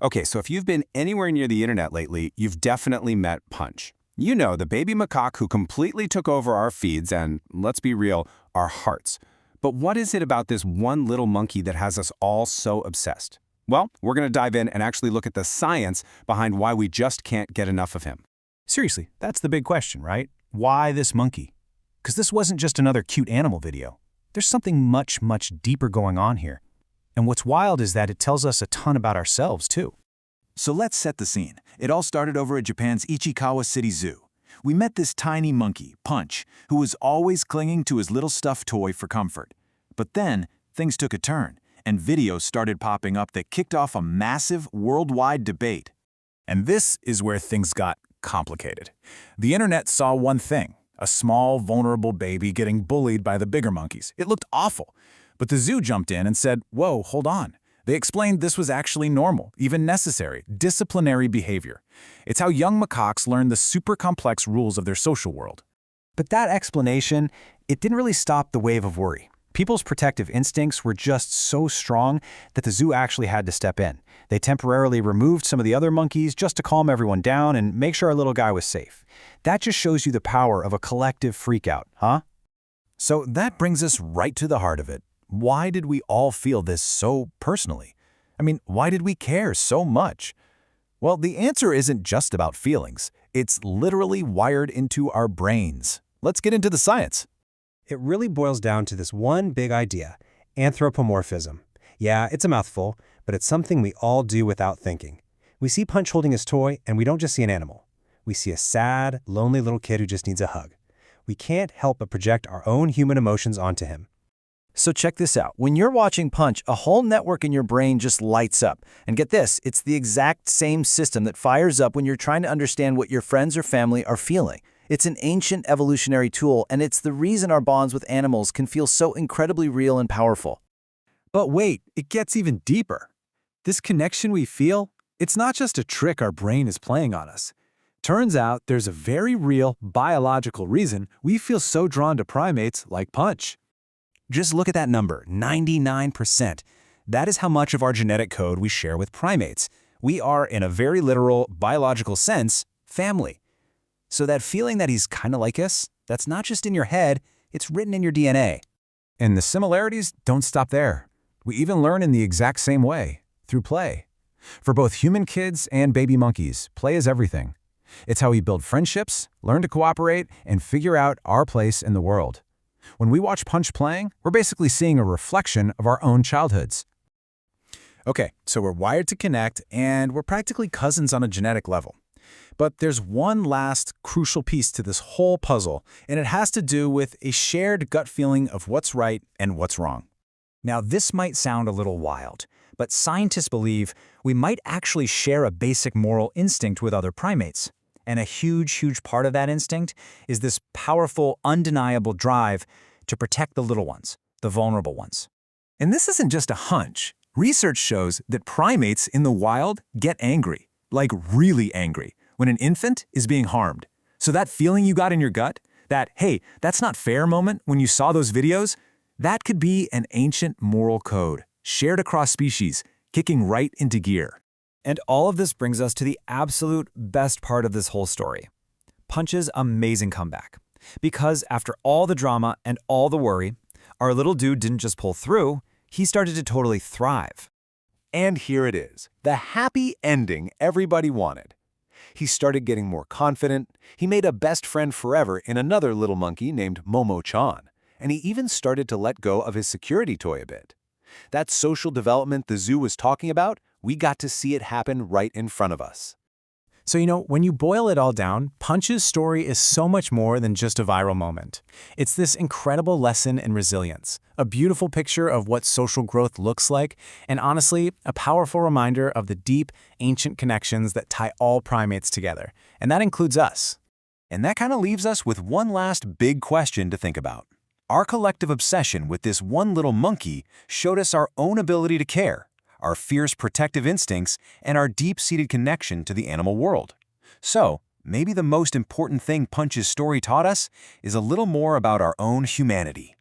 Okay, so if you've been anywhere near the internet lately, you've definitely met Punch. You know, the baby macaque who completely took over our feeds and, let's be real, our hearts. But what is it about this one little monkey that has us all so obsessed? Well, we're going to dive in and actually look at the science behind why we just can't get enough of him. Seriously, that's the big question, right? Why this monkey? Because this wasn't just another cute animal video. There's something much, much deeper going on here. And what's wild is that it tells us a ton about ourselves, too. So let's set the scene. It all started over at Japan's Ichikawa City Zoo. We met this tiny monkey, Punch, who was always clinging to his little stuffed toy for comfort. But then, things took a turn, and videos started popping up that kicked off a massive worldwide debate. And this is where things got complicated. The internet saw one thing, a small, vulnerable baby getting bullied by the bigger monkeys. It looked awful. But the zoo jumped in and said, whoa, hold on. They explained this was actually normal, even necessary, disciplinary behavior. It's how young macaques learn the super complex rules of their social world. But that explanation, it didn't really stop the wave of worry. People's protective instincts were just so strong that the zoo actually had to step in. They temporarily removed some of the other monkeys just to calm everyone down and make sure our little guy was safe. That just shows you the power of a collective freakout, huh? So that brings us right to the heart of it. Why did we all feel this so personally? I mean, why did we care so much? Well, the answer isn't just about feelings. It's literally wired into our brains. Let's get into the science. It really boils down to this one big idea, anthropomorphism. Yeah, it's a mouthful, but it's something we all do without thinking. We see Punch holding his toy, and we don't just see an animal. We see a sad, lonely little kid who just needs a hug. We can't help but project our own human emotions onto him. So check this out. When you're watching Punch, a whole network in your brain just lights up. And get this, it's the exact same system that fires up when you're trying to understand what your friends or family are feeling. It's an ancient evolutionary tool, and it's the reason our bonds with animals can feel so incredibly real and powerful. But wait, it gets even deeper. This connection we feel, it's not just a trick our brain is playing on us. Turns out there's a very real biological reason we feel so drawn to primates like Punch. Just look at that number, 99%. That is how much of our genetic code we share with primates. We are, in a very literal, biological sense, family. So that feeling that he's kind of like us, that's not just in your head, it's written in your DNA. And the similarities don't stop there. We even learn in the exact same way, through play. For both human kids and baby monkeys, play is everything. It's how we build friendships, learn to cooperate, and figure out our place in the world. When we watch Punch playing, we're basically seeing a reflection of our own childhoods. Okay, so we're wired to connect, and we're practically cousins on a genetic level. But there's one last crucial piece to this whole puzzle, and it has to do with a shared gut feeling of what's right and what's wrong. Now, this might sound a little wild, but scientists believe we might actually share a basic moral instinct with other primates. And a huge, huge part of that instinct is this powerful, undeniable drive to protect the little ones, the vulnerable ones. And this isn't just a hunch. Research shows that primates in the wild get angry, like really angry, when an infant is being harmed. So that feeling you got in your gut, that, hey, that's not fair moment when you saw those videos, that could be an ancient moral code, shared across species, kicking right into gear. And all of this brings us to the absolute best part of this whole story, Punch's amazing comeback. Because after all the drama and all the worry, our little dude didn't just pull through, he started to totally thrive. And here it is, the happy ending everybody wanted. He started getting more confident, he made a best friend forever in another little monkey named Momo-chan, and he even started to let go of his security toy a bit. That social development the zoo was talking about, we got to see it happen right in front of us. So, when you boil it all down, Punch's story is so much more than just a viral moment. It's this incredible lesson in resilience, a beautiful picture of what social growth looks like, and honestly, a powerful reminder of the deep, ancient connections that tie all primates together. And that includes us. And that kind of leaves us with one last big question to think about. Our collective obsession with this one little monkey showed us our own ability to care, our fierce protective instincts, and our deep-seated connection to the animal world. So, maybe the most important thing Punch's story taught us is a little more about our own humanity.